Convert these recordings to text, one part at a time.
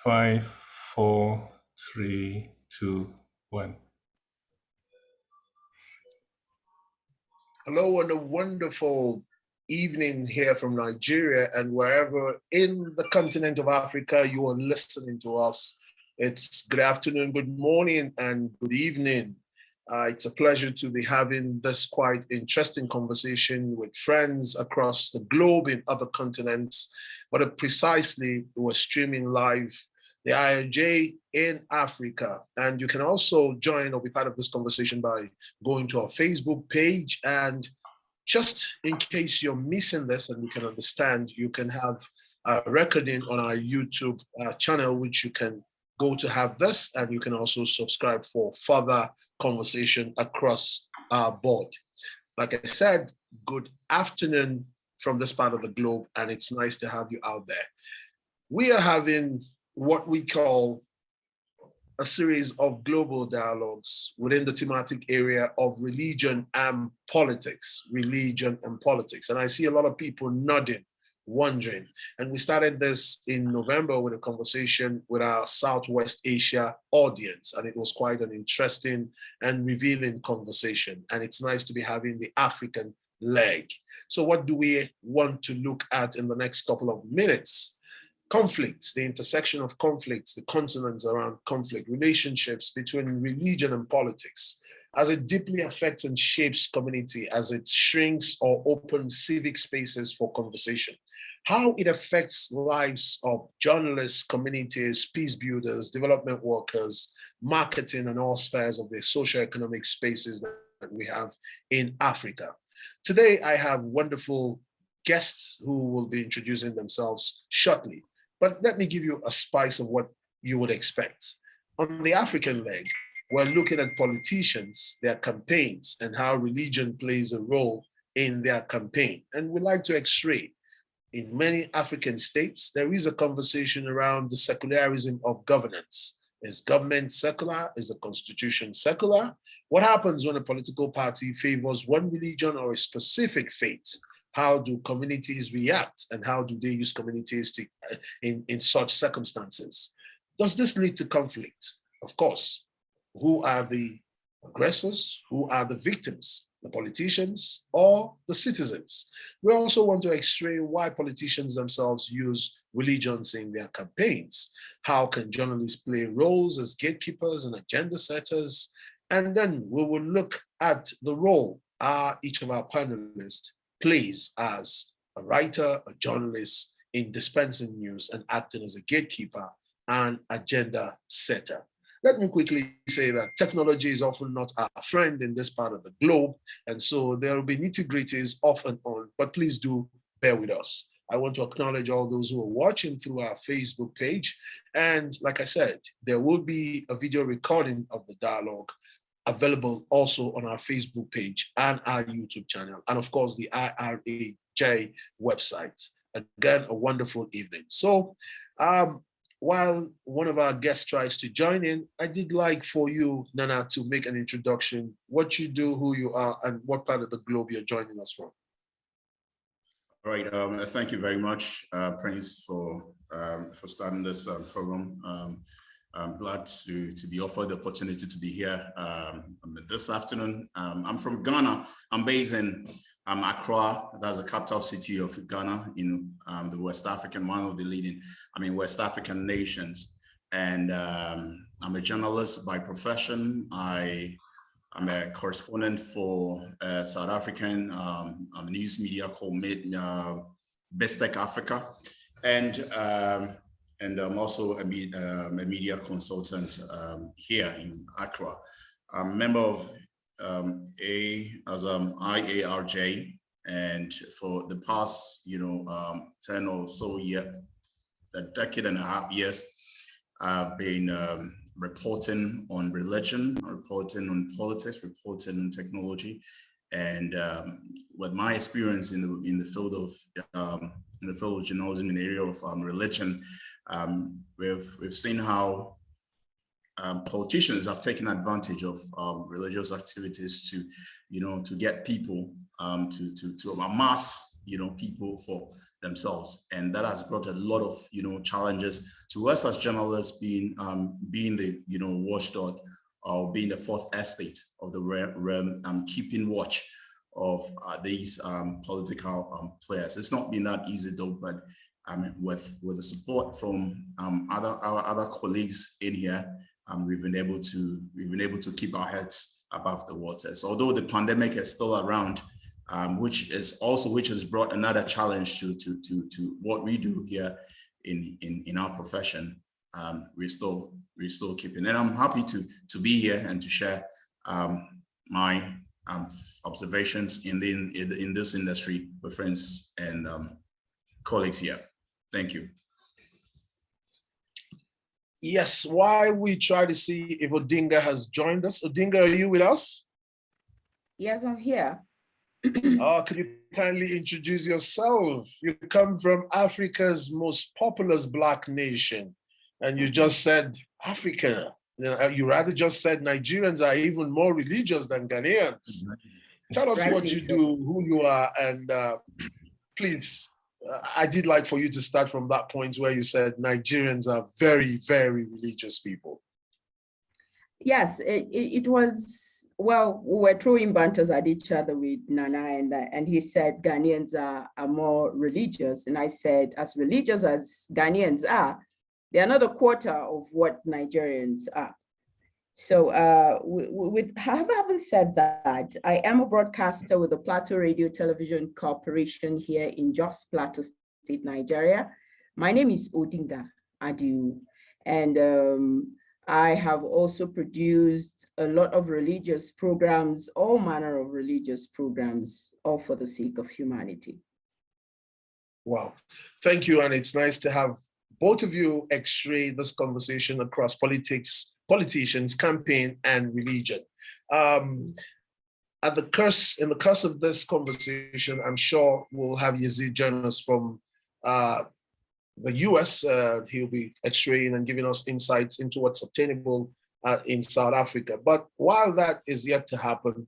5, 4, 3, 2, 1. Hello and a wonderful evening here from Nigeria and wherever in the continent of Africa you are listening to us. It's good afternoon, good morning, and good evening. It's a pleasure to be having this quite interesting conversation with friends across the globe in other continents. But precisely, we're streaming live the IARJ in Africa. And you can also join or be part of this conversation by going to our Facebook page. And just in case you're missing this and you can understand, you can have a recording on our YouTube channel, which you can go to have this, and you can also subscribe for further conversation across our board. Like I said, good afternoon from this part of the globe, and it's nice to have you out there. We are having what we call a series of global dialogues within the thematic area of religion and politics, And I see a lot of people nodding, wondering. And we started this in November with a conversation with our Southwest Asia audience. And it was quite an interesting and revealing conversation. And it's nice to be having the African leg. So what do we want to look at in the next couple of minutes? Conflicts, the intersection of conflicts, the consonants around conflict, relationships between religion and politics, as it deeply affects and shapes community, as it shrinks or opens civic spaces for conversation, how it affects lives of journalists, communities, peace builders, development workers, marketing, and all spheres of the socioeconomic spaces that we have in Africa. Today, I have wonderful guests who will be introducing themselves shortly. But let me give you a spice of what you would expect. On the African leg, we're looking at politicians, their campaigns, and how religion plays a role in their campaign. And we like to x-ray. In many African states, there is a conversation around the secularism of governance. Is government secular? Is the constitution secular? What happens when a political party favors one religion or a specific faith? How do communities react, and how do they use communities to, in such circumstances? Does this lead to conflict? Of course. Who are the aggressors? Who are the victims? The politicians or the citizens? We also want to x-ray why politicians themselves use religions in their campaigns. How can journalists play roles as gatekeepers and agenda setters? And then we will look at the role each of our panelists plays as a writer, a journalist in dispensing news and acting as a gatekeeper and agenda setter. Let me quickly say that technology is often not our friend in this part of the globe, and so there will be nitty-gritties off and on, but please do bear with us. I want to acknowledge all those who are watching through our Facebook page, and like I said, there will be a video recording of the dialogue available also on our Facebook page and our YouTube channel, and of course the IARJ website. Again, a wonderful evening. So while one of our guests tries to join in, I did like for you, Nana, to make an introduction, what you do, who you are, and what part of the globe you're joining us from. All right, thank you very much, Prince, for starting this program. I'm glad to be offered the opportunity to be here this afternoon. I'm from Ghana. I'm based in Accra. That's the capital city of Ghana in the West African, one of the leading, West African nations. And I'm a journalist by profession. I'm a correspondent for South African news media called Bestech Africa. And I'm also a media consultant here in Accra. I'm a member of IARJ, and for the past 10 or so years, a decade and a half years, I've been reporting on religion, reporting on politics, reporting on technology, and with my experience in the field of journalism in the area of religion, we've seen how politicians have taken advantage of religious activities to get people to amass people for themselves, and that has brought a lot of challenges to us as journalists, being the watchdog, or being the fourth estate of the realm, keeping watch of these political players. It's not been that easy though, but with the support from our other colleagues in here, we've been able to keep our heads above the waters. Although the pandemic is still around, which has brought another challenge to what we do here in our profession. We're still keeping, and I'm happy to be here and to share my observations in this industry with friends and colleagues here. Thank you. Yes, while we try to see if Odinga has joined us. Odinga, are you with us? Yes, I'm here. Could you kindly introduce yourself? You come from Africa's most populous Black nation, and you just said Africa. You rather just said Nigerians are even more religious than Ghanaians. Tell us what you do, who you are, and please, I did like for you to start from that point where you said Nigerians are very, very religious people. Yes, it was, well, we were throwing banters at each other with Nana, and he said Ghanaians are more religious. And I said, as religious as Ghanaians are, they are not a quarter of what Nigerians are. So having said that, I am a broadcaster with the Plateau Radio Television Corporation here in Jos Plateau State, Nigeria. My name is Odinga Adiu, and I have also produced a lot of religious programs, all manner of religious programs, all for the sake of humanity. Wow, thank you. And it's nice to have both of you x-ray this conversation across politicians, campaign, and religion. In the course of this conversation, I'm sure we'll have Yazid join us from the US. He'll be x-raying and giving us insights into what's obtainable in South Africa. But while that is yet to happen,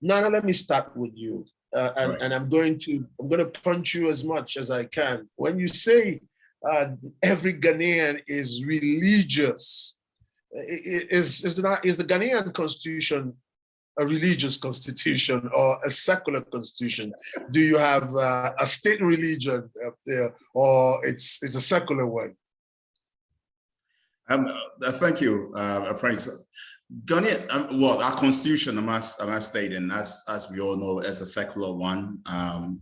Nana, let me start with you. And I'm going to punch you as much as I can. When you say every Ghanaian is religious, is the Ghanaian constitution a religious constitution or a secular constitution? Do you have a state religion or it's a secular one? Thank you, Prince. Ghanaian, well, our constitution, I must state, and as we all know, is a secular one.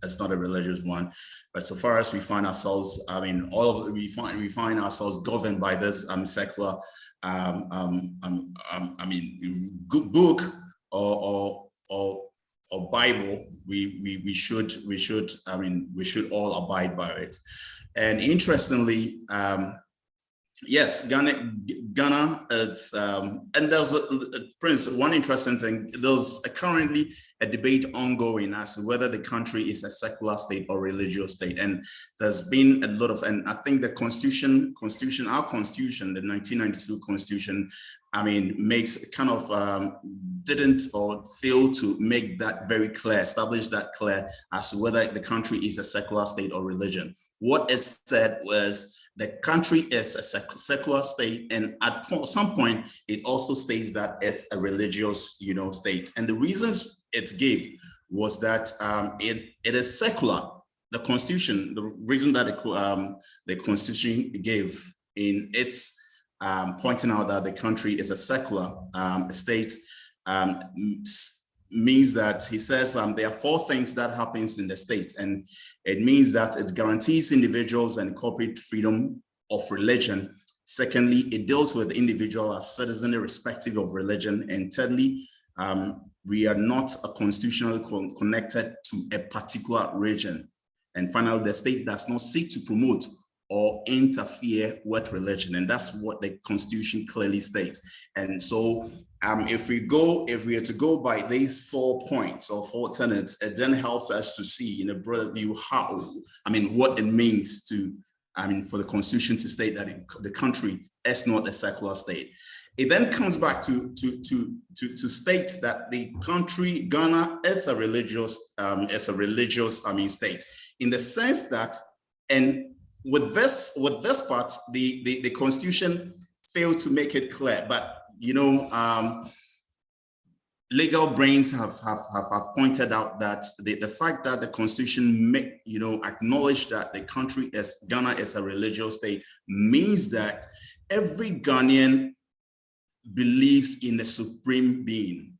It's not a religious one. But so far as we find ourselves, I mean, we find ourselves governed by this secular, good book or Bible. We should all abide by it. And interestingly, yes, Ghana, it's, and there's Prince, one interesting thing, there's currently a debate ongoing as to whether the country is a secular state or religious state. And there's been a lot of, and I think the our constitution, the 1992 constitution, I mean, makes kind of, didn't or failed to make that very clear, establish that clear as to whether the country is a secular state or religion. What it said was, the country is a secular state, and at some point, it also states that it's a religious, state. And the reasons it gave was that it is secular. The Constitution, the reason that the Constitution gave in its pointing out that the country is a secular state means that he says there are 4 things that happens in the state, and it means that it guarantees individuals and corporate freedom of religion. Secondly, it deals with the individual as citizen irrespective of religion. And thirdly, we are not constitutionally connected to a particular region. And finally, the state does not seek to promote or interfere with religion. And that's what the Constitution clearly states. And so if we are to go by these 4 points or 4 tenets, it then helps us to see in a broader view what it means to, for the Constitution to state that the country is not a secular state. It then comes back to state that the country, Ghana, is a religious, state, in the sense that And with this part, the Constitution failed to make it clear. But legal brains have pointed out that the fact that the Constitution acknowledged that the country as Ghana is a religious state means that every Ghanaian believes in a supreme being,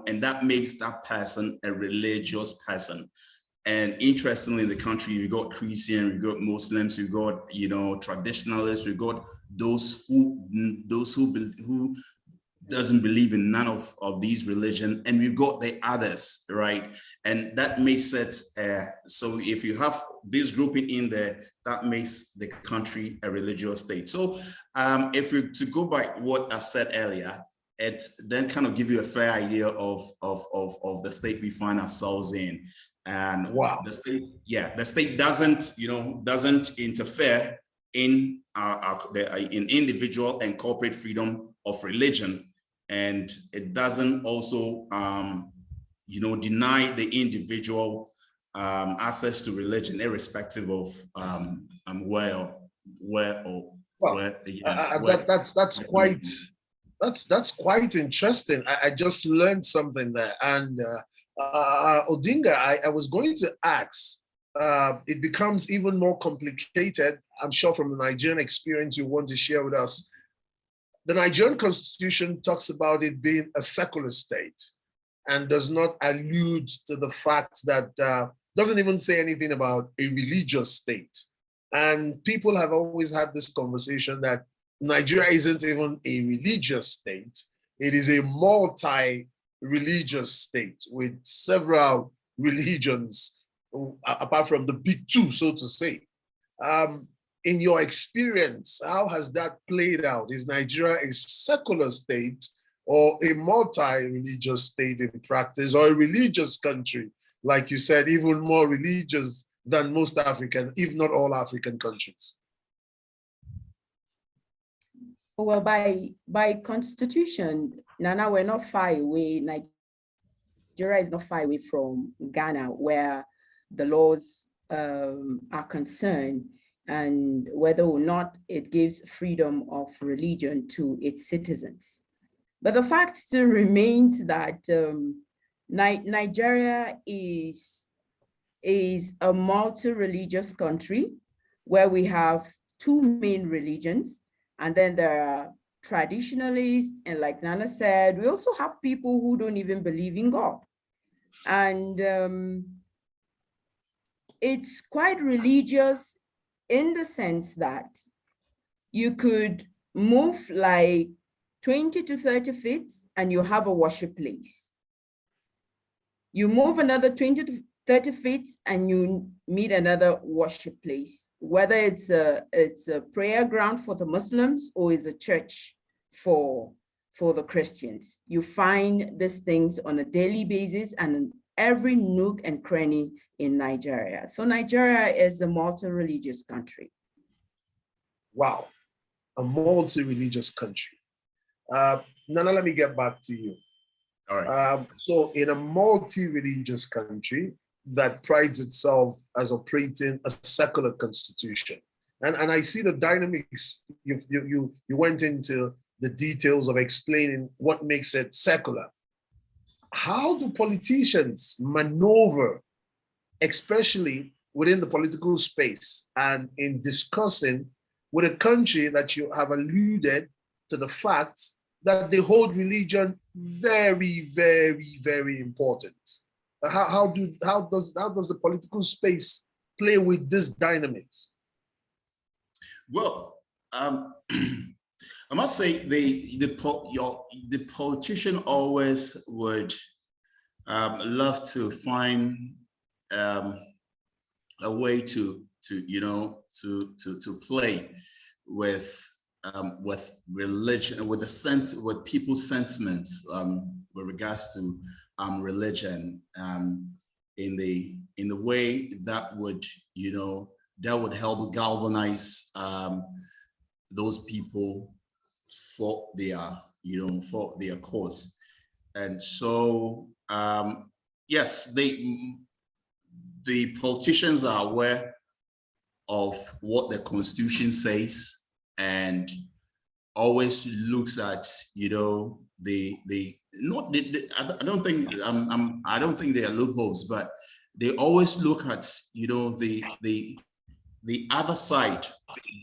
and that makes that person a religious person. And interestingly, in the country, we got Christians, we got Muslims, we got traditionalists, we got those who doesn't believe in none of these religions, and we've got the others, right? And that makes it so if you have this grouping in there, that makes the country a religious state. So if we to go by what I said earlier, it then kind of give you a fair idea of the state we find ourselves in. And wow, the state doesn't interfere in in individual and corporate freedom of religion, and it doesn't also deny the individual access to religion, irrespective of that's quite interesting. I just learned something there. And Odinga, I was going to ask, it becomes even more complicated, I'm sure, from the Nigerian experience you want to share with us. The Nigerian Constitution talks about it being a secular state and does not allude to the fact that, doesn't even say anything about a religious state. And people have always had this conversation that Nigeria isn't even a religious state. It is a multi-religious state with several religions, apart from the big two, so to say. In your experience, how has that played out? Is Nigeria a secular state or a multi-religious state in practice, or a religious country, like you said, even more religious than most African, if not all African countries? Well, by constitution, Nana, we're not far away. Nigeria is not far away from Ghana, where the laws are concerned, and whether or not it gives freedom of religion to its citizens. But the fact still remains that Nigeria is a multi-religious country where we have two main religions, and then there are traditionalists, and like Nana said, we also have people who don't even believe in God. And it's quite religious in the sense that you could move like 20 to 30 feet and you have a worship place. You move another 20 to 30 feet and you meet another worship place, whether it's a prayer ground for the Muslims or it's a church for the Christians. You find these things on a daily basis and in every nook and cranny in Nigeria. So Nigeria is a multi-religious country. Wow, a multi-religious country. Nana, let me get back to you. All right. So in a multi-religious country that prides itself as operating a secular constitution, and I see the dynamics, you went into the details of explaining what makes it secular. How do politicians maneuver, especially within the political space and in discussing with a country that you have alluded to the fact that they hold religion very, very, very important? How does the political space play with this dynamics? Well, I must say the politician always would love to find a way to play with religion, with people's sentiments with regards to religion, in the way that would help galvanize those people for their cause. And so yes, the politicians are aware of what the Constitution says, and always looks at, you know, I don't think I don't think they are loopholes, but they always look at, you know, the other side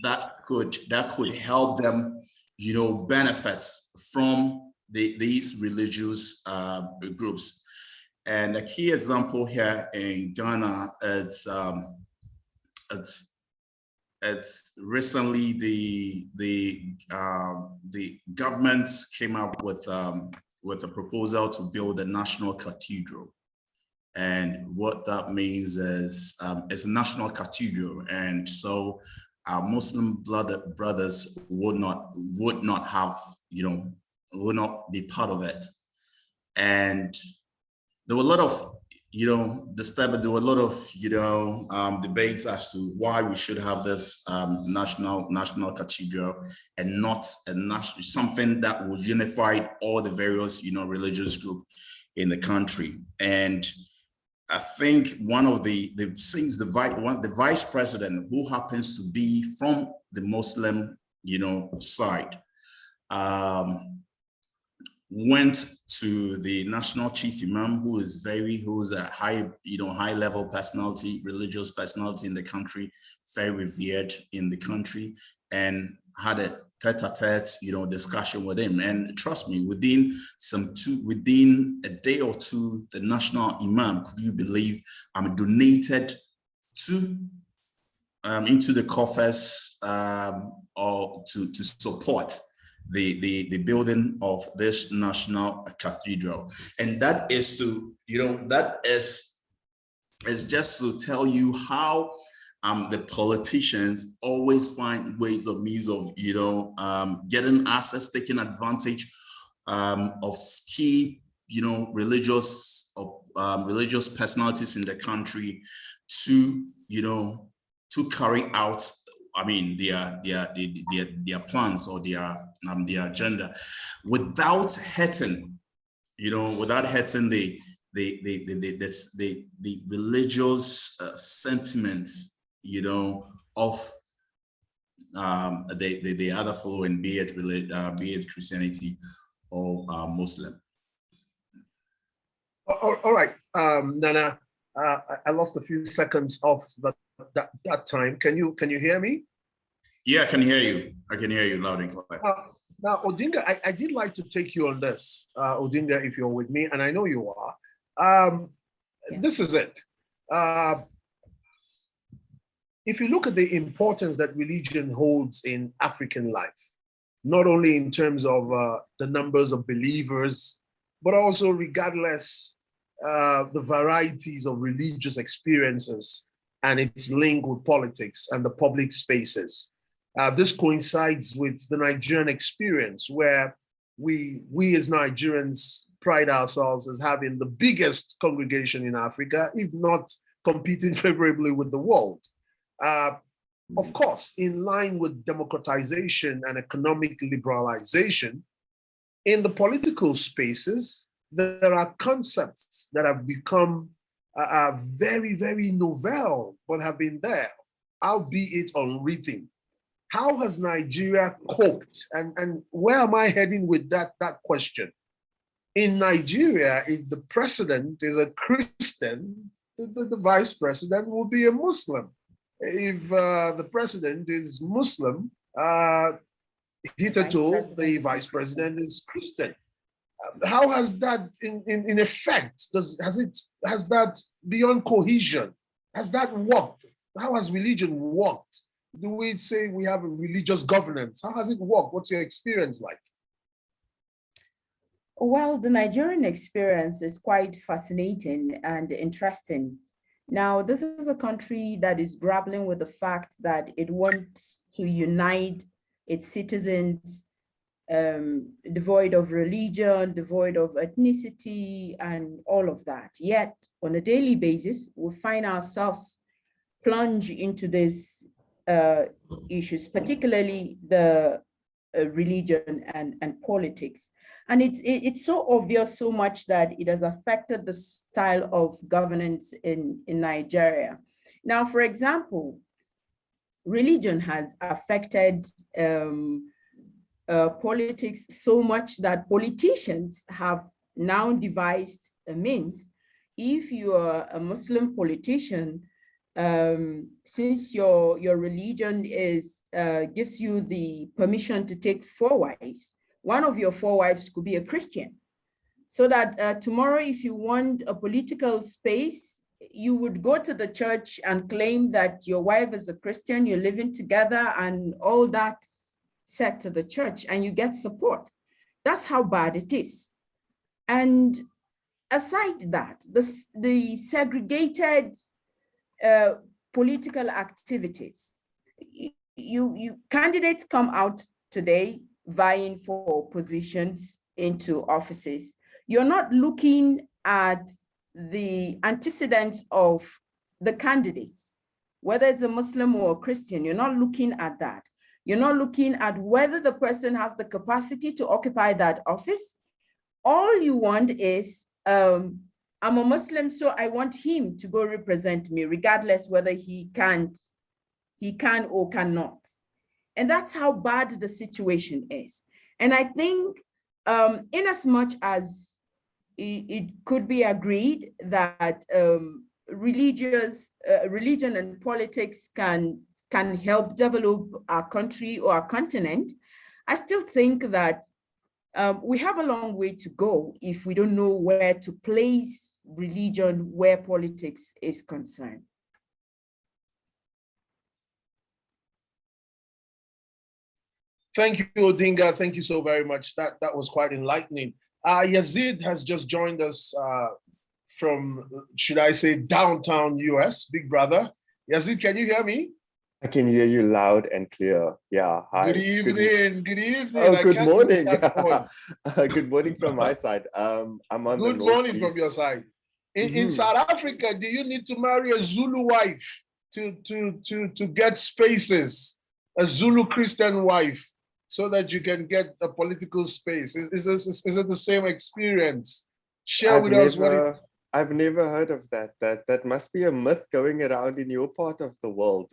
that could help them, you know, benefit from these religious groups. And a key example here in Ghana, it's recently the government came up with a proposal to build a national cathedral. And what that means is it's a national cathedral, and so our Muslim brothers would not have, you know, would not be part of it. And there were a lot of, you know, there were a lot of, you know, debates as to why we should have this national cathedral and not something that would unify all the various, you know, religious groups in the country. And I think one of the vice president, who happens to be from the Muslim, you know, side, went to the national chief imam, who's a high level personality, religious personality in the country, very revered in the country, and had a tete-a-tete, you know, discussion with him. And trust me, within a day or two, the national imam, could you believe, donated into the coffers or to support the building of this national cathedral. And that is to, you know, that is just to tell you how the politicians always find ways of means of, you know, getting access, taking advantage of key, you know, religious personalities in the country to, you know, to carry out, I mean, their plans or their agenda, without hurting, you know, without hurting the religious sentiments, you know, of the other following, be it Christianity or Muslim. All right, Nana, I lost a few seconds of that time. Can you hear me? Yeah, I can hear you. I can hear you loud and clear. Now, Odinga, I did like to take you on this, Odinga, if you're with me, and I know you are. Yeah. This is it. If you look at the importance that religion holds in African life, not only in terms of the numbers of believers, but also regardless the varieties of religious experiences and its link with politics and the public spaces. This coincides with the Nigerian experience, where we as Nigerians pride ourselves as having the biggest congregation in Africa, if not competing favorably with the world. Of course, in line with democratization and economic liberalization, in the political spaces, there are concepts that have become very, very novel, but have been there, albeit unwritten. How has Nigeria coped? And where am I heading with that question? In Nigeria, if the president is a Christian, the vice president will be a Muslim. If the president is Muslim, hitherto the vice president is Christian. How has that, in effect, has that beyond cohesion? Has that worked? How has religion worked? Do we say we have a religious governance? How has it worked? What's your experience like? Well, the Nigerian experience is quite fascinating and interesting. Now, this is a country that is grappling with the fact that it wants to unite its citizens, devoid of religion, devoid of ethnicity, and all of that. Yet, on a daily basis, we find ourselves plunged into these issues, particularly the religion and politics. And it's so obvious so much that it has affected the style of governance in Nigeria. Now, for example, religion has affected politics so much that politicians have now devised a means. If you are a Muslim politician, since your religion gives you the permission to take 4 wives, one of your 4 wives could be a Christian. So that tomorrow, if you want a political space, you would go to the church and claim that your wife is a Christian, you're living together, and all that said to the church, and you get support. That's how bad it is. And aside that, the segregated political activities, candidates come out today vying for positions into offices. You're not looking at the antecedents of the candidates, whether it's a Muslim or a Christian. You're not looking at that. You're not looking at whether the person has the capacity to occupy that office. All you want is, I'm a Muslim, so I want him to go represent me, regardless whether he can or cannot. And that's how bad the situation is. And I think in as much as it could be agreed that religion and politics can help develop our country or our continent, I still think that we have a long way to go if we don't know where to place religion where politics is concerned. Thank you, Odinga. Thank you so very much. That was quite enlightening. Yazid has just joined us from, should I say, downtown US, big brother. Yazid, can you hear me? I can hear you loud and clear. Yeah. Hi. Good evening. Good evening. Oh, good morning. Good morning from my side. I'm on good the morning from your side. In South Africa, do you need to marry a Zulu wife to get spaces? A Zulu Christian wife, so that you can get a political space? Is it the same experience? Share with us what it. I've never heard of that. That must be a myth going around in your part of the world.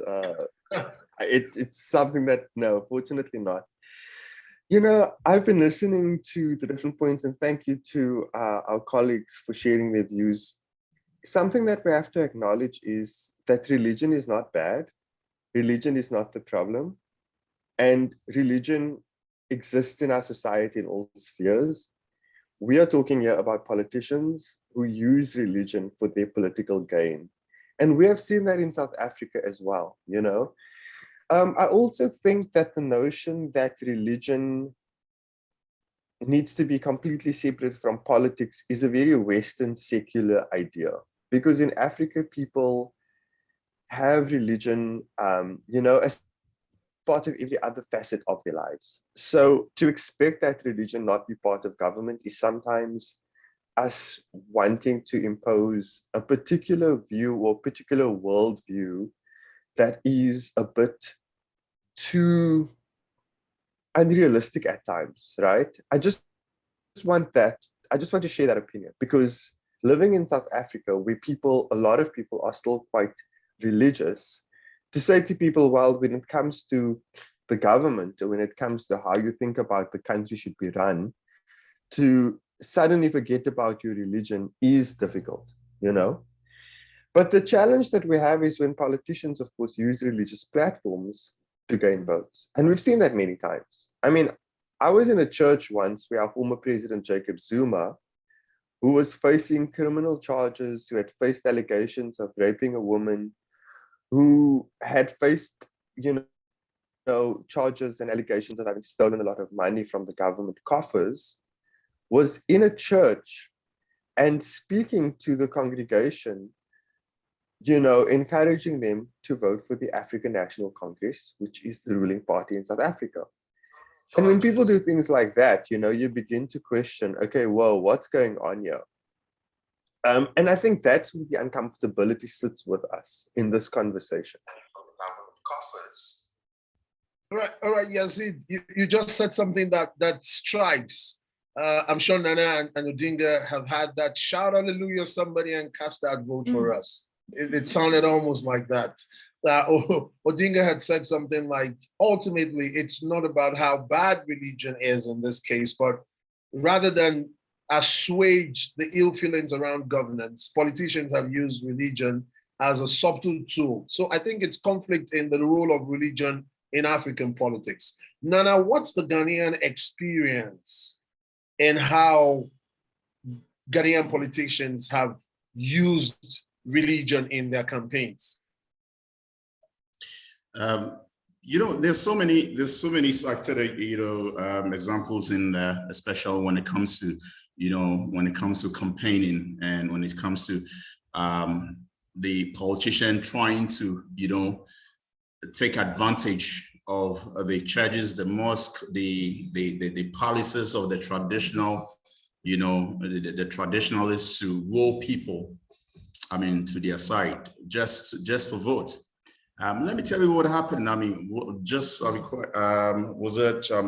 It's something that, no, fortunately not. You know, I've been listening to the different points, and thank you to our colleagues for sharing their views. Something that we have to acknowledge is that religion is not bad. Religion is not the problem. And religion exists in our society in all spheres. We are talking here about politicians who use religion for their political gain. And we have seen that in South Africa as well, you know. I also think that the notion that religion needs to be completely separate from politics is a very Western secular idea. Because in Africa, people have religion, you know, as part of every other facet of their lives. So to expect that religion not be part of government is sometimes us wanting to impose a particular view or particular worldview that is a bit too unrealistic at times, right? I just want to share that opinion, because living in South Africa, where a lot of people are still quite religious, to say to people, well, when it comes to the government, or when it comes to how you think about the country should be run, to suddenly forget about your religion is difficult, you know? But the challenge that we have is when politicians, of course, use religious platforms to gain votes. And we've seen that many times. I mean, I was in a church once where our former president, Jacob Zuma, who was facing criminal charges, who had faced allegations of raping a woman, who had faced, you know, charges and allegations of having stolen a lot of money from the government coffers, was in a church and speaking to the congregation, you know, encouraging them to vote for the African National Congress, which is the ruling party in South Africa. And when people do things like that, you know, you begin to question, okay, well, what's going on here? And I think that's where the uncomfortability sits with us in this conversation. All right, Yazid, you just said something that strikes. I'm sure Nana and Odinga have had that shout hallelujah somebody and cast that vote for us. It sounded almost like that. Odinga had said something like, ultimately, it's not about how bad religion is in this case, but rather than assuage the ill feelings around governance, politicians have used religion as a subtle tool. So I think it's conflict in the role of religion in African politics. Nana, what's the Ghanaian experience in how Ghanaian politicians have used religion in their campaigns? There's so many selected, examples in there, especially when it comes to, campaigning, and when it comes to the politician trying to, take advantage of the churches, the mosque, the palaces of the traditional, the traditionalists to woo people, to their side, just for votes. Let me tell you what happened.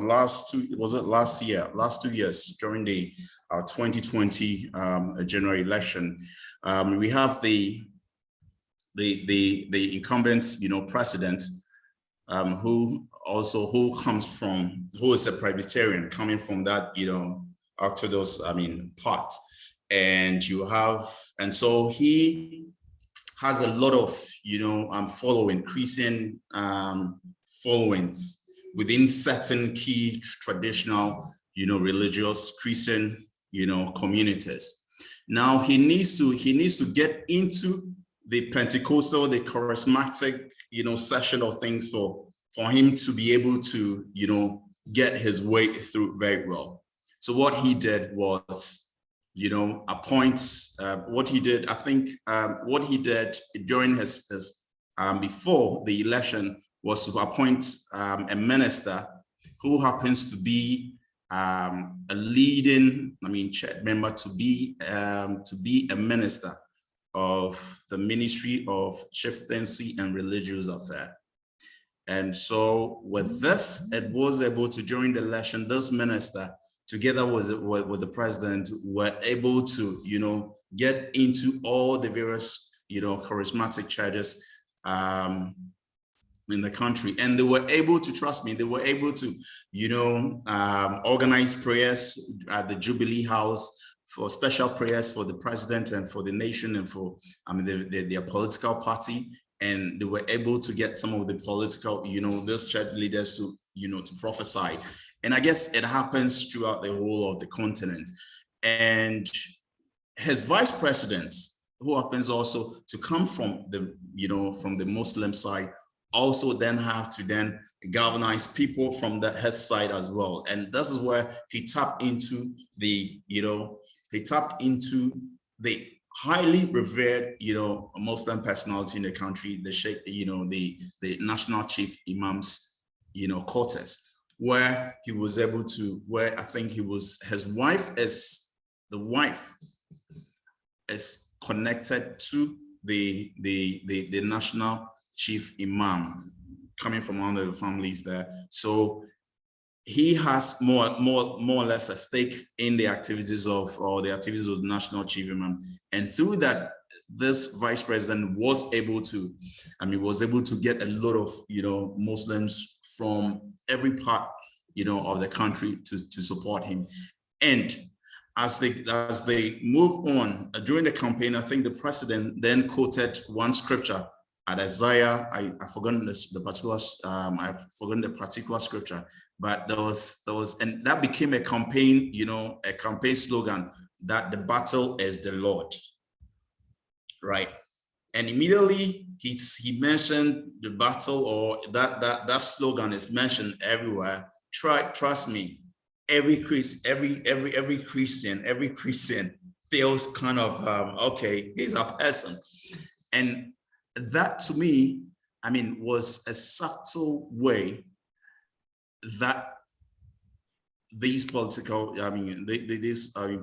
Last 2 years during the 2020 general election, we have the incumbent, president, who is a Presbyterian, coming from that, Orthodox, part, and so he has a lot of, increasing followings within certain key traditional, religious Christian, communities. Now he needs to get into the Pentecostal, the charismatic, section of things for him to be able to, get his way through very well. So what he did was, what he did during his before the election was to appoint a minister who happens to be a leading, church member, to be a minister of the Ministry of Chieftaincy and Religious Affairs. And so with this, it was able to, during the election, this minister, together with the president, were able to, get into all the various, charismatic churches in the country. And they were able to, trust me, they were able to, organize prayers at the Jubilee House, for special prayers for the president and for the nation and for their political party. And they were able to get some of the political, those church leaders to, to prophesy. And I guess it happens throughout the whole of the continent. And his vice president, who happens also to come from the, from the Muslim side, also then have to then galvanize people from the head side as well. And this is where he tapped into the, the highly revered, Muslim personality in the country, the Sheikh, the national chief imams, quarters, where he was able to, where I think his wife is connected to the national chief imam, coming from one of the families there. So he has more or less a stake in the activities of, the national chief imam. And through that, this vice president was able to, get a lot of, Muslims from every part, of the country to support him. And as they move on during the campaign, I think the president then quoted one scripture at Isaiah. I've forgotten the particular scripture, but there was, and that became a campaign, a campaign slogan, that the battle is the Lord, right? And immediately he mentioned the battle, or that slogan is mentioned everywhere. Trust me, every Christian feels kind of okay, he's a person. And that to me, was a subtle way that these political,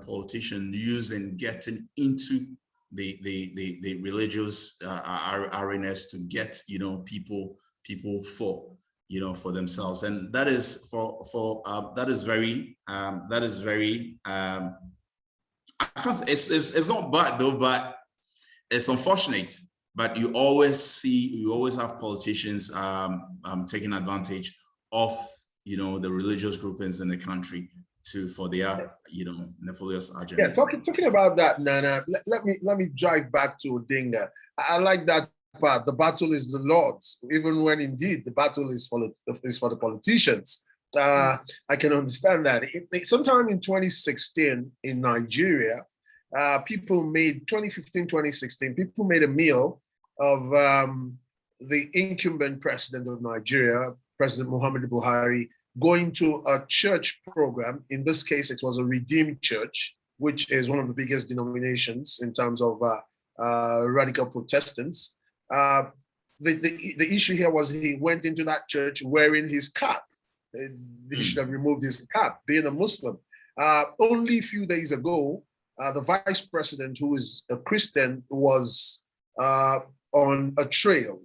politicians use in getting into the religious arenas to get, people for themselves. And that is that is very it's not bad though, but it's unfortunate but you always have politicians taking advantage of, the religious groupings in the country for their, nefarious agendas. Yeah, talking about that, Nana, let me drive back to Odinga. I like that part. The battle is the Lord's, even when indeed the battle is for the politicians. I can understand that. Sometime in 2016 in Nigeria, 2015, 2016, people made a meal of the incumbent president of Nigeria, President Muhammadu Buhari, going to a church program. In this case, it was a Redeemed Church, which is one of the biggest denominations in terms of radical Protestants. The issue here was he went into that church wearing his cap. He should have removed his cap, being a Muslim. Only a few days ago, the vice president, who is a Christian, was on a trail,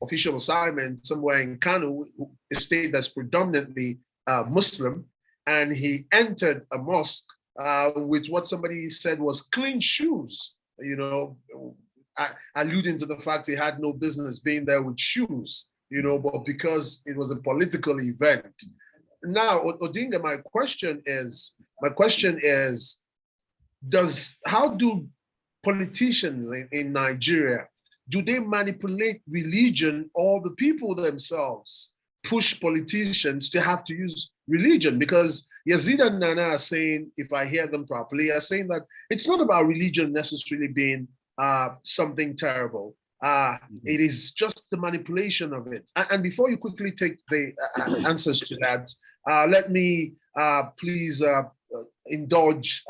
official assignment somewhere in Kano, a state that's predominantly Muslim, and he entered a mosque with what somebody said was clean shoes, alluding to the fact he had no business being there with shoes, but because it was a political event. Now, Odinga, my question is, how do politicians in Nigeria, do they manipulate religion, or the people themselves push politicians to have to use religion? Because Yazid and Nana are saying, if I hear them properly, are saying that it's not about religion necessarily being something terrible. It is just the manipulation of it. And before you quickly take the answers to that, let me please indulge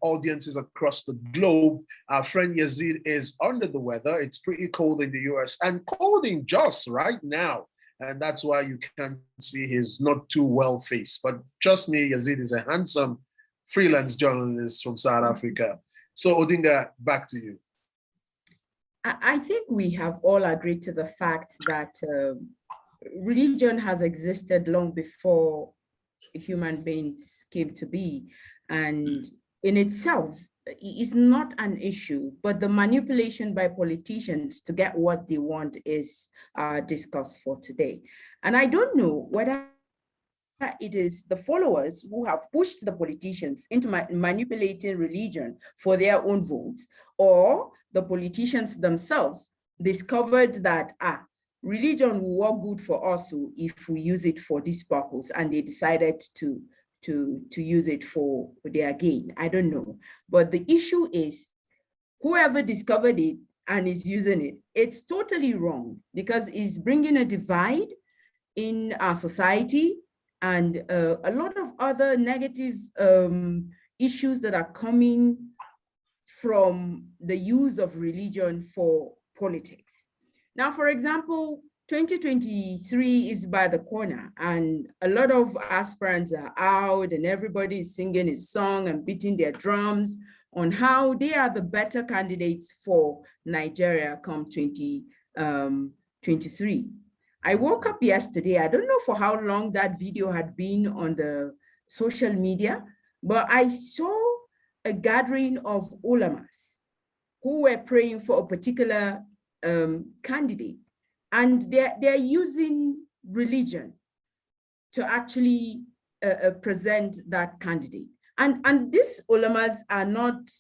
audiences across the globe. Our friend Yazid is under the weather. It's pretty cold in the US and cold in Jos right now. And that's why you can't see his not too well face. But trust me, Yazid is a handsome freelance journalist from South Africa. So Odinga, back to you. I think we have all agreed to the fact that religion has existed long before human beings came to be. And in itself, is not an issue, but the manipulation by politicians to get what they want is discussed for today. And I don't know whether it is the followers who have pushed the politicians into manipulating religion for their own votes, or the politicians themselves discovered that religion will work good for us if we use it for this purpose, and they decided to use it for their gain. I don't know. But the issue is, whoever discovered it and is using it, it's totally wrong, because it's bringing a divide in our society and a lot of other negative issues that are coming from the use of religion for politics. Now, for example, 2023 is by the corner, and a lot of aspirants are out and everybody is singing his song and beating their drums on how they are the better candidates for Nigeria come 2023. I woke up yesterday, I don't know for how long that video had been on the social media, but I saw a gathering of ulamas who were praying for a particular candidate. And they're using religion to actually present that candidate. And these ulamas are not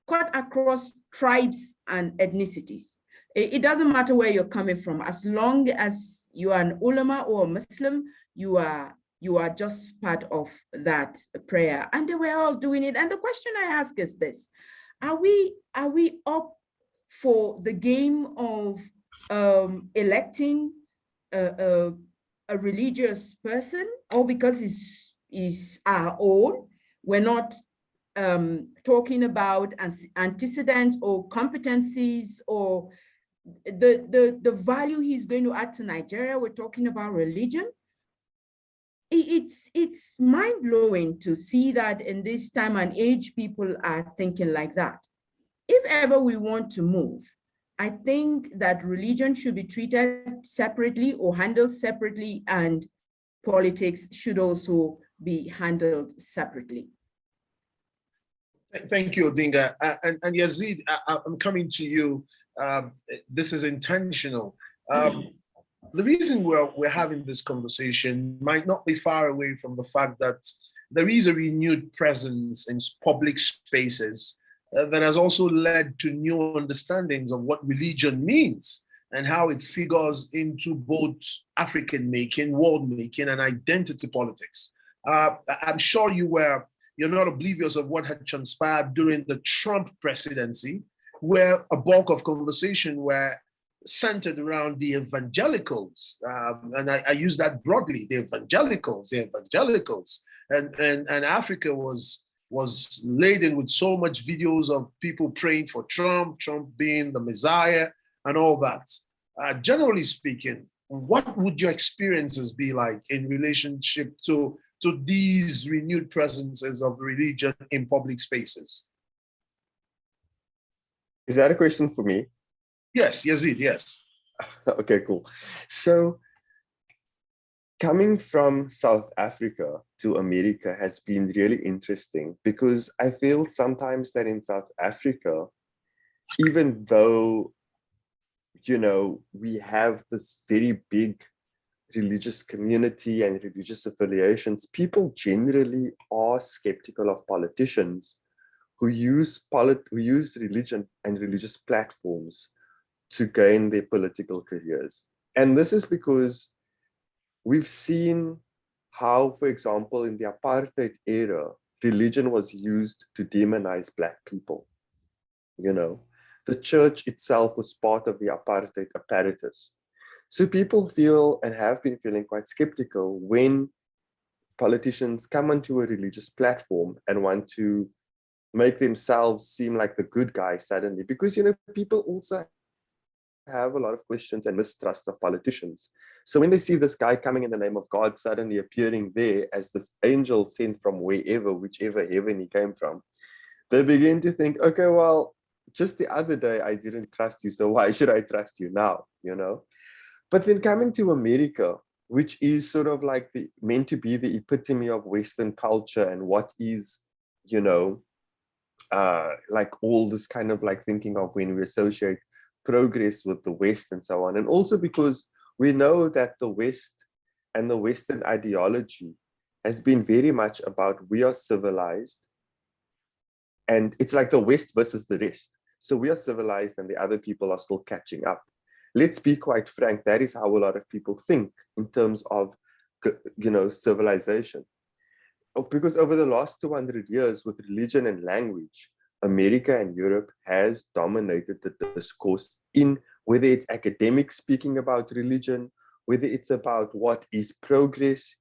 cut across tribes and ethnicities. It doesn't matter where you're coming from. As long as you are an ulama or a Muslim, you are just part of that prayer. And they were all doing it. And the question I ask is this: are we up for the game of electing a religious person, or because it's our own, we're not talking about antecedents or competencies or the value he's going to add to Nigeria? We're talking about religion. It's mind-blowing to see that in this time and age, people are thinking like that. If ever we want to move, I think that religion should be treated separately or handled separately, and politics should also be handled separately. Thank you, Odinga. And Yazid, I'm coming to you. This is intentional. The reason we're having this conversation might not be far away from the fact that there is a renewed presence in public spaces that has also led to new understandings of what religion means and how it figures into both African making, world making, and identity politics. I'm sure you're not oblivious of what had transpired during the Trump presidency, where a bulk of conversation were centered around the evangelicals, and I use that broadly, the evangelicals, and Africa was laden with so much videos of people praying for Trump being the Messiah, and all that. Generally speaking, what would your experiences be like in relationship to these renewed presences of religion in public spaces? Is that a question for me? Yes, Yazid, yes. Okay, cool. So coming from South Africa to America has been really interesting because I feel sometimes that in South Africa, even though, we have this very big religious community and religious affiliations, people generally are skeptical of politicians who use religion and religious platforms to gain their political careers. And this is because we've seen how, for example, in the apartheid era, religion was used to demonize Black people. The church itself was part of the apartheid apparatus. So people feel and have been feeling quite skeptical when politicians come onto a religious platform and want to make themselves seem like the good guy suddenly, because people also have a lot of questions and mistrust of politicians. So when they see this guy coming in the name of God suddenly appearing there as this angel sent from whichever heaven he came from, they begin to think, okay, well, just the other day I didn't trust you, so why should I trust you now? But then coming to America, which is sort of like meant to be the epitome of Western culture and what is, like all this kind of like thinking of when we associate progress with the West and so on. And also because we know that the West and the Western ideology has been very much about we are civilized, and it's like the West versus the rest. So we are civilized and the other people are still catching up. Let's be quite frank, that is how a lot of people think in terms of, civilization. Because over the last 200 years with religion and language, America and Europe has dominated the discourse in whether it's academics speaking about religion, whether it's about what is progress,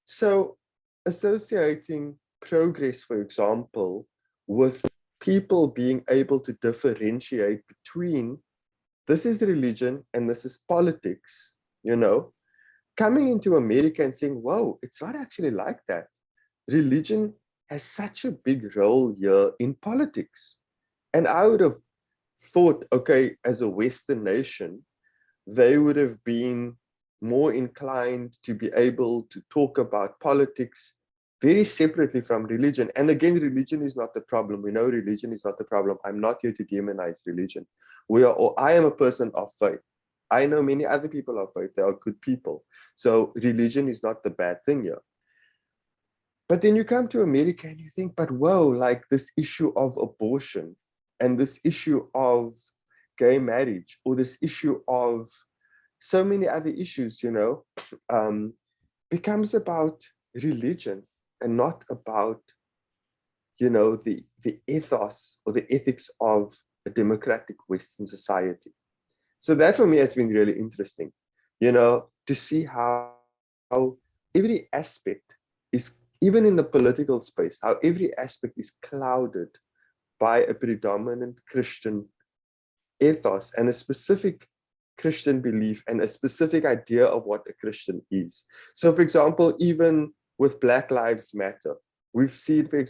So associating progress, for example, with people being able to differentiate between this is religion and this is politics, coming into America and saying, whoa, it's not actually like that. Religion has such a big role here in politics. And I would have thought, okay, as a Western nation, they would have been more inclined to be able to talk about politics very separately from religion. And again, religion is not the problem. We know religion is not the problem. I'm not here to demonize religion. I am a person of faith. I know many other people of faith. They are good people. So religion is not the bad thing here. But then you come to America and you think, but whoa, like this issue of abortion and this issue of gay marriage or this issue of so many other issues, becomes about religion and not about, the ethos or the ethics of a democratic Western society. So that for me has been really interesting, to see how every aspect is, even in the political space, how every aspect is clouded by a predominant Christian ethos and a specific Christian belief and a specific idea of what a Christian is. So for example, even with Black Lives Matter, we've seen, for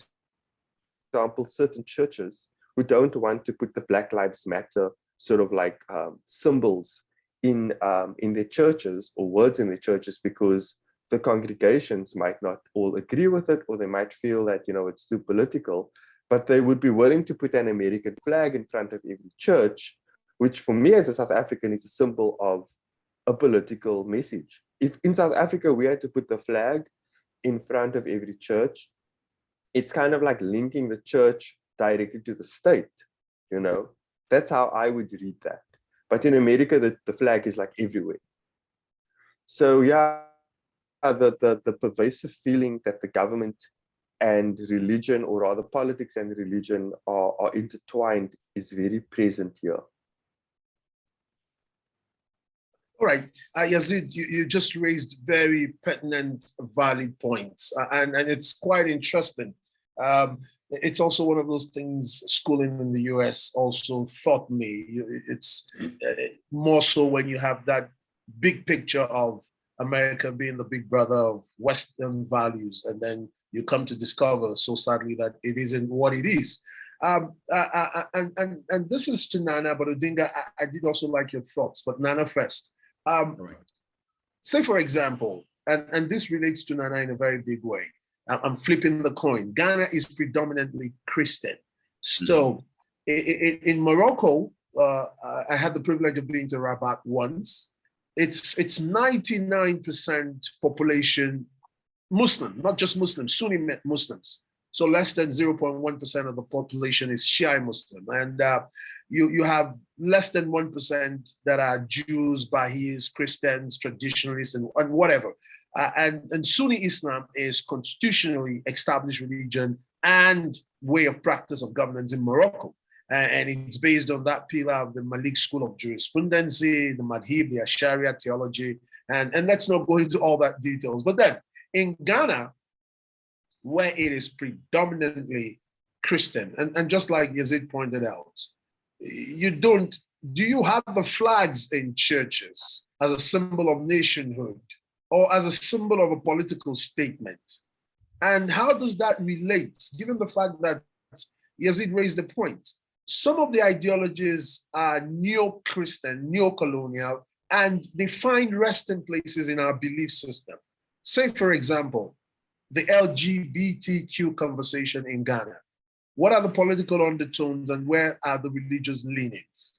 example, certain churches who don't want to put the Black Lives Matter sort of like symbols in their churches or words in their churches because the congregations might not all agree with it, or they might feel that, it's too political, but they would be willing to put an American flag in front of every church which for me as a South African is a symbol of a political message. If in South Africa we had to put the flag in front of every church, it's kind of like linking the church directly to the state, you know? That's how I would read that. But in America, the flag is like everywhere. So yeah, the pervasive feeling that the government and religion, or rather politics and religion, are intertwined is very present here. All right, Yazid, you just raised very pertinent, valid points, and it's quite interesting. It's also one of those things schooling in the US also taught me. It's more so when you have that big picture of America being the big brother of Western values, and then you come to discover, so sadly, that it isn't what it is. And this is to Nana, but Odinga, I did also like your thoughts, but Nana first. Right. Say, for example, and this relates to Nana in a very big way. I'm flipping the coin. Ghana is predominantly Christian. So in Morocco, I had the privilege of being to Rabat once. It's 99% population Muslim, not just Muslims, Sunni Muslims. So less than 0.1% of the population is Shia Muslim. And you have less than 1% that are Jews, Bahis, Christians, traditionalists, and whatever. And Sunni Islam is constitutionally established religion and way of practice of governance in Morocco. And it's based on that pillar of the Malik school of jurisprudence, the Madhib, the Sharia theology. And let's not go into all that details. But then in Ghana, where it is predominantly Christian, and just like Yazid pointed out, do you have the flags in churches as a symbol of nationhood or as a symbol of a political statement? And how does that relate, given the fact that Yazid raised the point? Some of the ideologies are neo-Christian, neo-colonial, and they find resting places in our belief system. Say, for example, the LGBTQ conversation in Ghana. What are the political undertones and where are the religious leanings?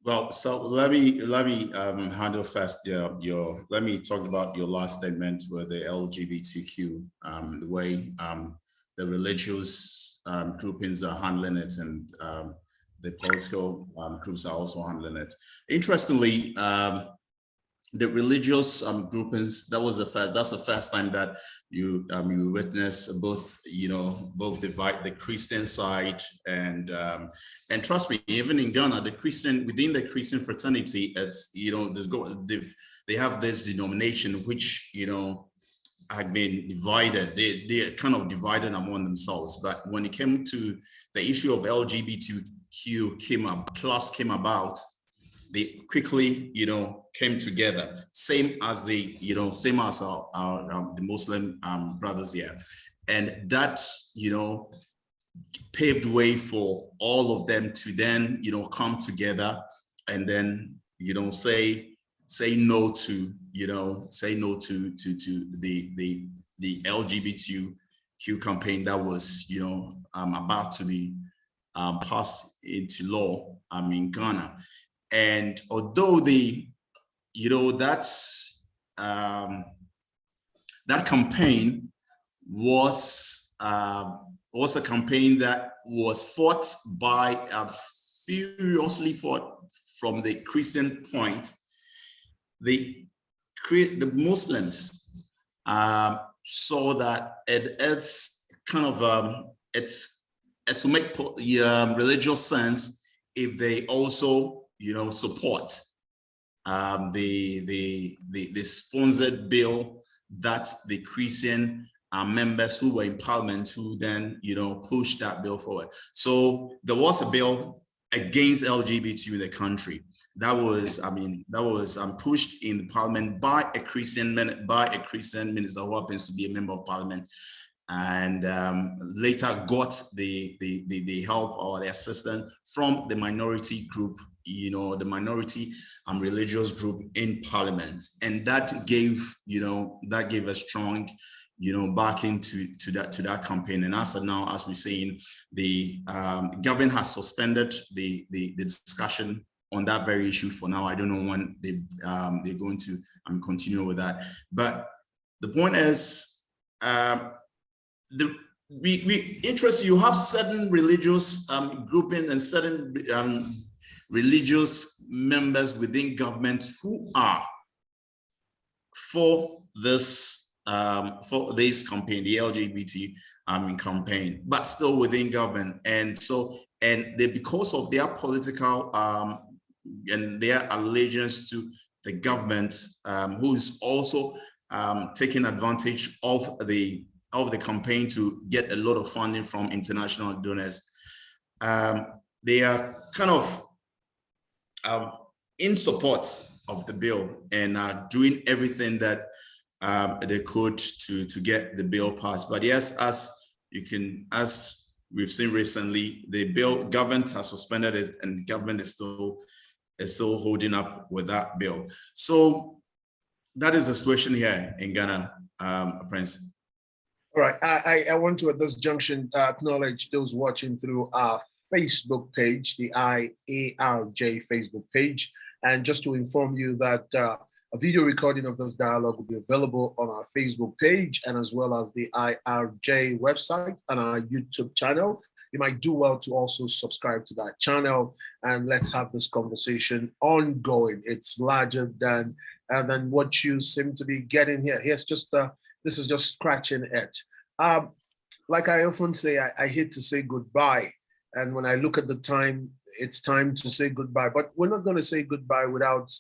Well, so let me handle first let me talk about your last statement with the LGBTQ, the way the religious groupings are handling it, and the political groups are also handling it. Interestingly, the religious groupings, that's the first time that you witness both the Christian side and trust me, even in Ghana, within the Christian fraternity, it's they have this denomination which had been divided. They're kind of divided among themselves. But when it came to the issue of LGBTQ came about, they quickly, came together. Same as the Muslim brothers here, and that, paved way for all of them to then, come together and then, say no to, the LGBTQ campaign that was, about to be passed into law in Ghana. And although that campaign was a campaign that was furiously fought from the Christian point, the Muslims saw that it's kind of it's to make religious sense if they also support the sponsored bill that the Christian members who were in parliament who then pushed that bill forward. So there was a bill against LGBT in the country that was pushed in the parliament by a Christian minister who happens to be a member of parliament, and later got the help or the assistance from the minority group, the minority religious group in parliament. And that gave a strong, back into that campaign. And as of now, as we're saying, the government has suspended the discussion on that very issue for now. I don't know when they're going to continue with that. But the point is, we interest, you have certain religious groupings and certain religious members within government who are for this campaign, the LGBT campaign, but still within government. And so, because of their political and their allegiance to the government, who is also taking advantage of the campaign to get a lot of funding from international donors, they are kind of in support of the bill and are doing everything that they could to get the bill passed. But yes, as we've seen recently, the bill, government has suspended it, and government is still holding up with that bill. So that is the situation here in Ghana, Prince. All right, I want to at this junction acknowledge those watching through our Facebook page, the IARJ Facebook page, and just to inform you that a video recording of this dialogue will be available on our Facebook page and as well as the IARJ website and our YouTube channel. You might do well to also subscribe to that channel, and let's have this conversation ongoing. It's larger than what you seem to be getting here. Here's just this is just scratching it. Like I often say, I hate to say goodbye. And when I look at the time, it's time to say goodbye. But we're not going to say goodbye without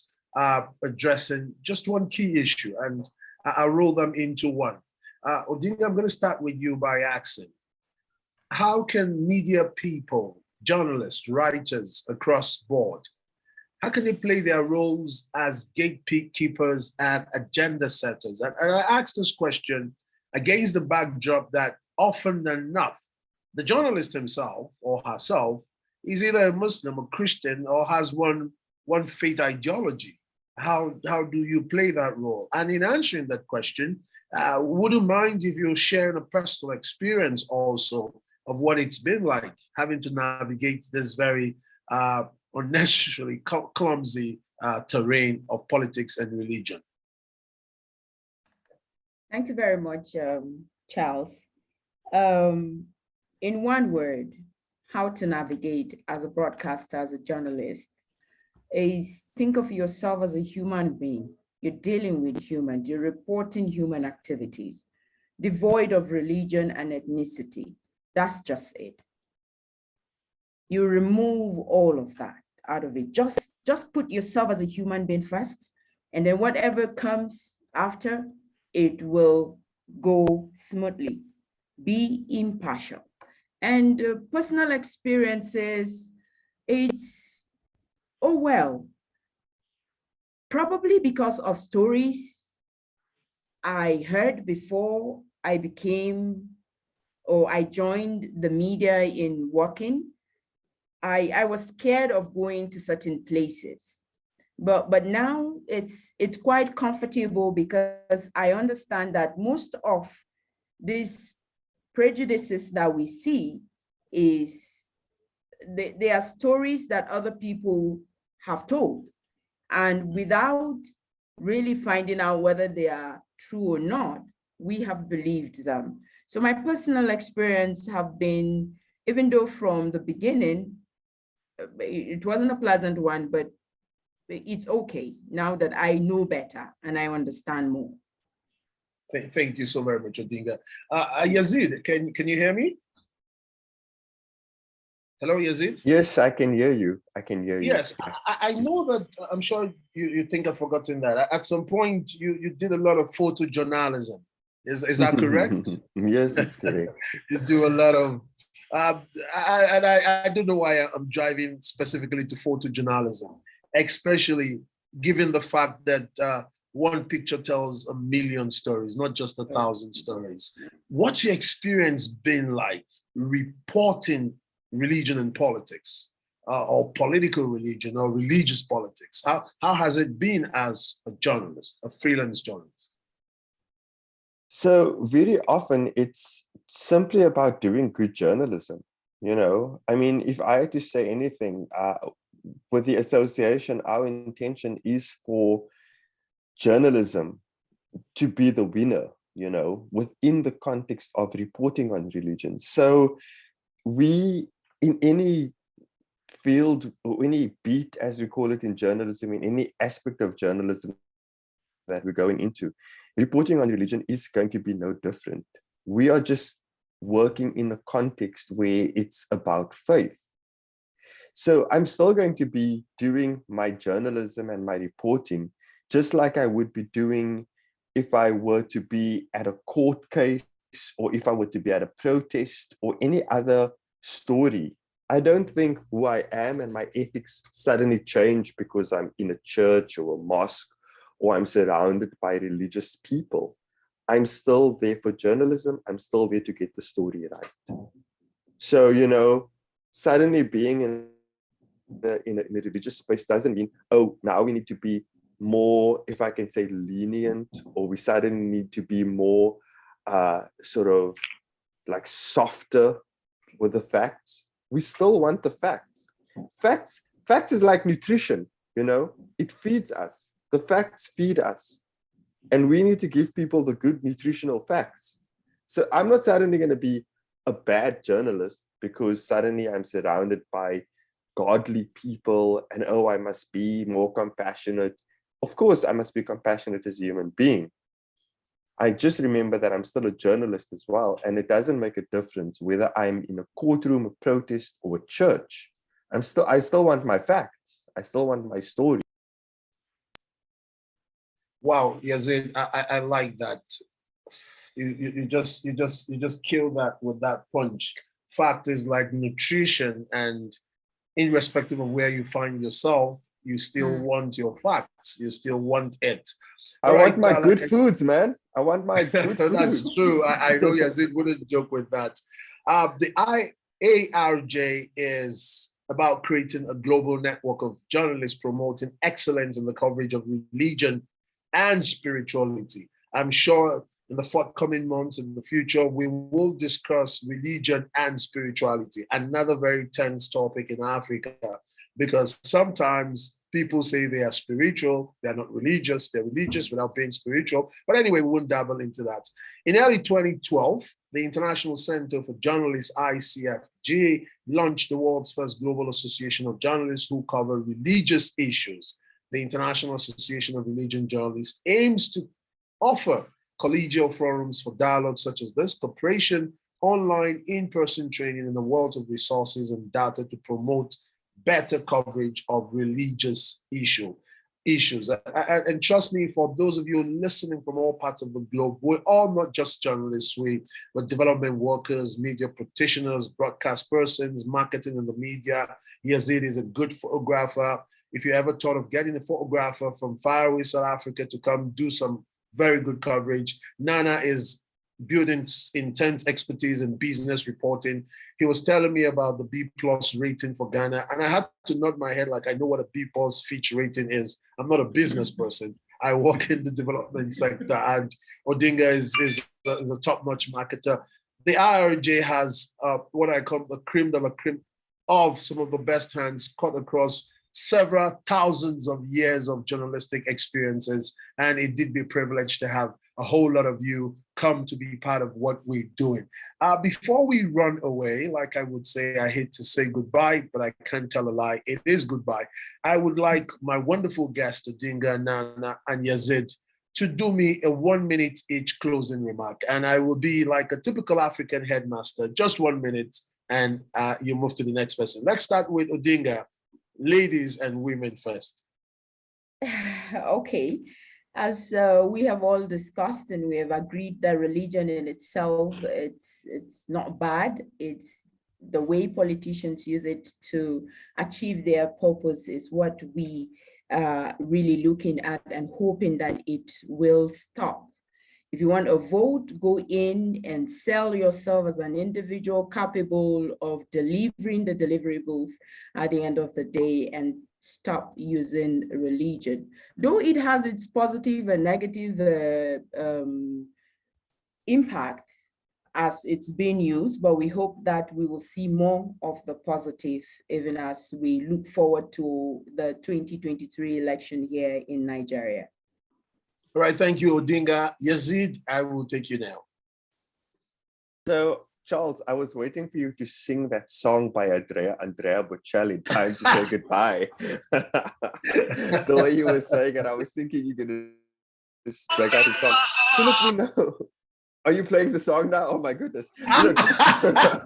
addressing just one key issue. And I'll roll them into one. Odinga, I'm going to start with you by asking, how can media people, journalists, writers across board, how can they play their roles as gatekeepers and agenda setters? And I ask this question against the backdrop that often enough, the journalist himself or herself is either a Muslim or Christian or has one faith ideology. How do you play that role? And in answering that question, wouldn't mind if you're sharing a personal experience also of what it's been like having to navigate this very unnecessarily clumsy terrain of politics and religion. Thank you very much, Charles. In one word, how to navigate as a broadcaster, as a journalist, is think of yourself as a human being. You're dealing with humans, you're reporting human activities, devoid of religion and ethnicity. That's just it. You remove all of that out of it. Just put yourself as a human being first, and then whatever comes after, it will go smoothly. Be impartial. And personal experiences, it's, oh well, probably because of stories I heard before I became, or I joined the media in working. I was scared of going to certain places, but now it's quite comfortable because I understand that most of these prejudices that we see is they are stories that other people have told, and without really finding out whether they are true or not, we have believed them. So my personal experience have been, even though from the beginning it wasn't a pleasant one, but it's okay now that I know better and I understand more. Thank you so very much, Odinga. Yazid, can you hear me? Hello, Yazid? Yes, I can hear you. I can hear you. Yes, I know that. I'm sure you think I've forgotten that. At some point, you did a lot of photojournalism. Is that correct? Yes, it's correct. You do a lot of, I don't know why I'm driving specifically to photojournalism, especially given the fact that one picture tells 1,000,000 stories, not just 1,000 stories. What's your experience been like reporting religion and politics, or political religion or religious politics? How has it been as a journalist, a freelance journalist? So very often it's simply about doing good journalism. You know, I mean, if I had to say anything, with the association, our intention is for journalism to be the winner, you know, within the context of reporting on religion. So we, in any field or any beat, as we call it in journalism, in any aspect of journalism that we're going into, reporting on religion is going to be no different. We are just working in a context where it's about faith. So I'm still going to be doing my journalism and my reporting, just like I would be doing if I were to be at a court case, or if I were to be at a protest or any other story. I don't think who I am and my ethics suddenly change because I'm in a church or a mosque, or I'm surrounded by religious people. I'm still there for journalism. I'm still there to get the story right. So, you know, suddenly being in a religious space doesn't mean, oh, now we need to be more, if I can say, lenient, or we suddenly need to be more sort of like softer with the facts. We still want the facts. Facts is like nutrition, you know, it feeds us. The facts feed us. And we need to give people the good nutritional facts. So I'm not suddenly going to be a bad journalist because suddenly I'm surrounded by godly people and, oh, I must be more compassionate. Of course, I must be compassionate as a human being. I just remember that I'm still a journalist as well. And it doesn't make a difference whether I'm in a courtroom, a protest, or a church. I still want my facts. I still want my story. Wow, Yazid, I like that. You just kill that with that punch. Fact is like nutrition, and irrespective of where you find yourself, you still want your facts. You still want it. I want my good foods, man. I want my good foods. That's true. I know Yazid wouldn't joke with that. The IARJ is about creating a global network of journalists promoting excellence in the coverage of religion and spirituality. I'm sure in the forthcoming months in the future, we will discuss religion and spirituality, another very tense topic in Africa, because sometimes people say they are spiritual, they're not religious, they're religious without being spiritual. But anyway, we won't dabble into that. In early 2012, the International Center for Journalists, ICFJ, launched the world's first global association of journalists who cover religious issues. The International Association of Religion Journalists aims to offer collegial forums for dialogue such as this, cooperation, online, in-person training in the world of resources and data to promote better coverage of religious issues. And trust me, for those of you listening from all parts of the globe, we're all not just journalists, we're development workers, media practitioners, broadcast persons, marketing in the media. Yazid is a good photographer. If you ever thought of getting a photographer from faraway South Africa to come do some very good coverage, Nana is building intense expertise in business reporting. He was telling me about the B+ rating for Ghana, and I had to nod my head like I know what a B+ Fitch rating is. I'm not a business person. I work in the development sector, and Odinga is a top-notch marketer. The IRJ has what I call the creme de la creme of some of the best hands cut across several thousands of years of journalistic experiences. And it did be a privilege to have a whole lot of you come to be part of what we're doing. Before we run away, like I would say, I hate to say goodbye, but I can't tell a lie. It is goodbye. I would like my wonderful guests, Odinga, Nana, and Yazid, to do me a 1 minute each closing remark. And I will be like a typical African headmaster, just 1 minute, and you move to the next person. Let's start with Odinga. Ladies and women first. Okay. As we have all discussed and we have agreed that religion in itself, it's not bad. It's the way politicians use it to achieve their purpose is what we are really looking at and hoping that it will stop. If you want a vote, go in and sell yourself as an individual capable of delivering the deliverables at the end of the day and stop using religion. Though it has its positive and negative impact as it's being used, but we hope that we will see more of the positive even as we look forward to the 2023 election here in Nigeria. All right, thank you, Odinga. Yazid, I will take you now. So, Charles, I was waiting for you to sing that song by Andrea Bocelli, Time to Say Goodbye. The way you were saying it, I was thinking you're going to break out a song. So let me know. Are you playing the song now? Oh my goodness. Look, that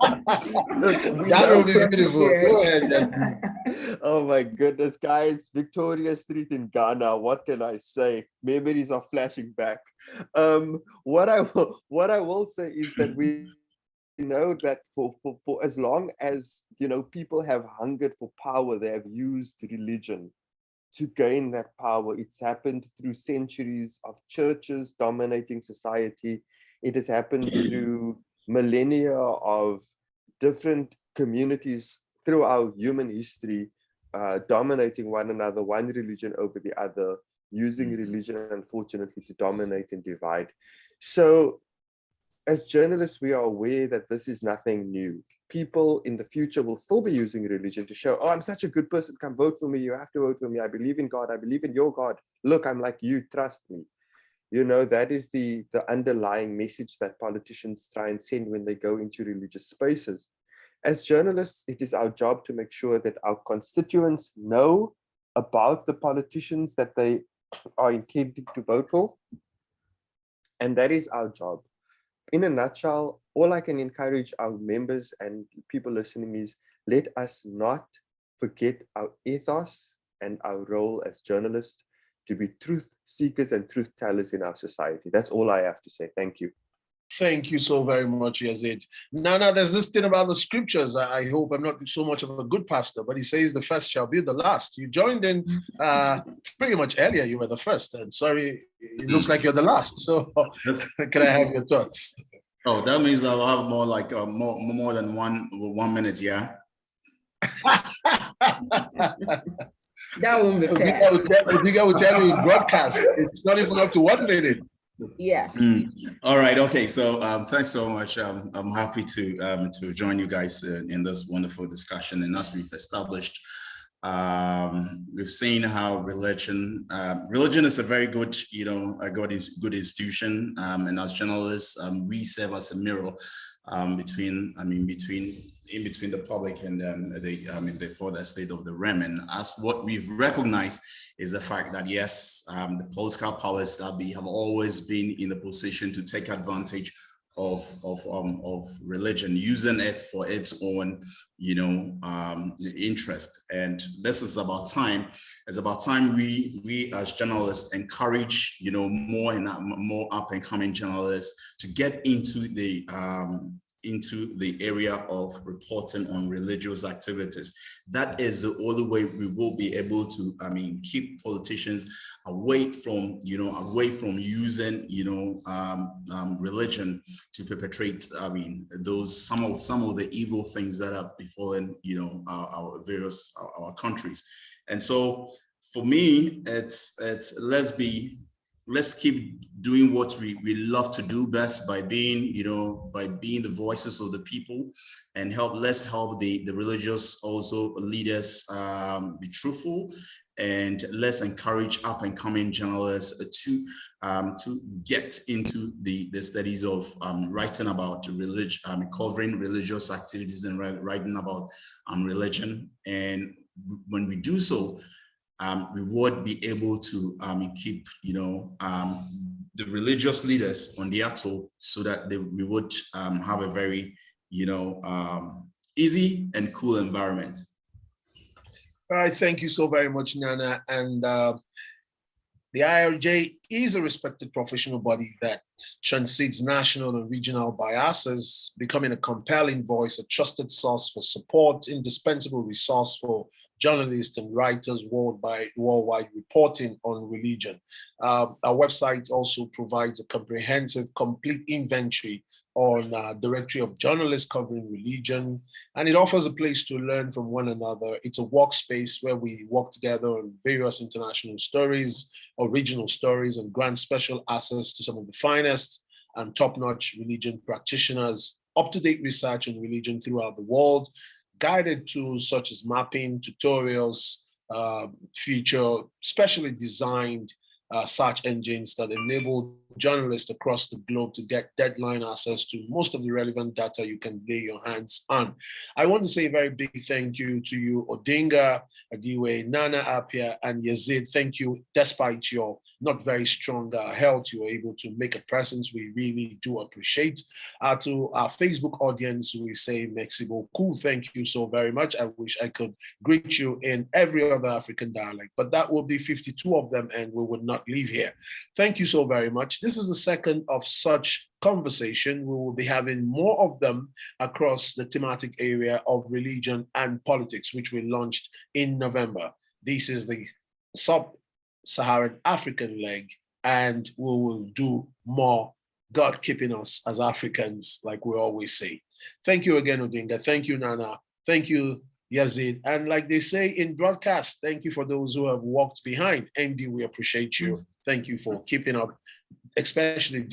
will be beautiful. Go ahead, Yazid. Oh my goodness, guys. Victoria Street in Ghana. What can I say? Memories are flashing back. What I will say is that we know that for as long as people have hungered for power, they have used religion to gain that power. It's happened through centuries of churches dominating society. It has happened through millennia of different communities throughout human history, dominating one another, one religion over the other, using religion, unfortunately, to dominate and divide. So as journalists, we are aware that this is nothing new. People in the future will still be using religion to show, oh, I'm such a good person, come vote for me, you have to vote for me, I believe in God, I believe in your God, look, I'm like you, trust me. That is the underlying message that politicians try and send when they go into religious spaces. As journalists, it is our job to make sure that our constituents know about the politicians that they are intending to vote for. And that is our job. In a nutshell, all I can encourage our members and people listening is, let us not forget our ethos and our role as journalists to be truth seekers and truth tellers in our society. That's all I have to say. Thank you. Thank you so very much, Yazid. Now, there's this thing about the scriptures. I hope I'm not so much of a good pastor, but he says the first shall be the last. You joined in pretty much earlier. You were the first, and sorry, it looks like you're the last. So can I have your thoughts? Oh, that means I'll have more like more than one minute, yeah? That won't be fair. Odinga will tell you broadcast. It's not even up to 1 minute. Yes. All right. Okay. So thanks so much. I'm happy to join you guys in this wonderful discussion. And as we've established, we've seen how religion is a very good, good institution. And as journalists, we serve as a mirror between the public and the further state of the realm. And as what we've recognized is the fact that yes, the political powers that be have always been in a position to take advantage of religion, using it for its own, interest. And this is about time. It's about time we as journalists encourage, more and more up and coming journalists to get into the area of reporting on religious activities. That is the only way we will be able to, keep politicians away from using, religion to perpetrate, some of the evil things that have befallen, our countries. And so for me, it's let's keep doing what we love to do best by being the voices of the people, and let's help the religious also leaders be truthful, and let's encourage up and coming journalists to get into the studies of writing about religion, covering religious activities and writing about religion. And when we do so, we would be able to keep, the religious leaders on their toe, so that we would have a very, easy and cool environment. All right, thank you so very much, Nana. And the IARJ is a respected professional body that transcends national and regional biases, becoming a compelling voice, a trusted source for support, indispensable resource for journalists and writers worldwide reporting on religion. Our website also provides a comprehensive, complete inventory on directory of journalists covering religion, and it offers a place to learn from one another. It's a workspace where we work together on various international stories, original stories, and grant special access to some of the finest and top-notch religion practitioners, up-to-date research on religion throughout the world, guided tools such as mapping, tutorials, feature specially designed search engines that enable journalists across the globe to get deadline access to most of the relevant data you can lay your hands on. I want to say a very big thank you to you, Odinga, Adiwe, Nana Apia, and Yazid. Thank you. Despite your not very strong health, you were able to make a presence. We really do appreciate. To our Facebook audience, we say merci beaucoup. Thank you so very much. I wish I could greet you in every other African dialect, but that will be 52 of them, and we would not leave here. Thank you so very much. This is the second of such conversation. We will be having more of them across the thematic area of religion and politics, which we launched in November. This is the Sub-Saharan African leg, and we will do more, God keeping us as Africans, like we always say. Thank you again, Odinga. Thank you, Nana. Thank you, Yazid. And like they say in broadcast, thank you for those who have walked behind. Andy, we appreciate you. Thank you for keeping up, especially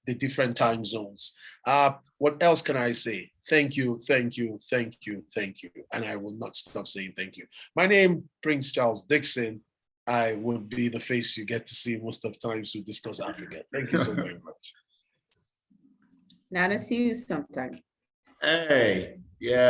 the different time zones. What else can I say? Thank you, thank you, thank you, thank you. And I will not stop saying thank you. My name, Prince Charles Dixon. I will be the face you get to see most of the times we discuss Africa. Thank you so very much. Nana, see you sometime. Hey, yeah.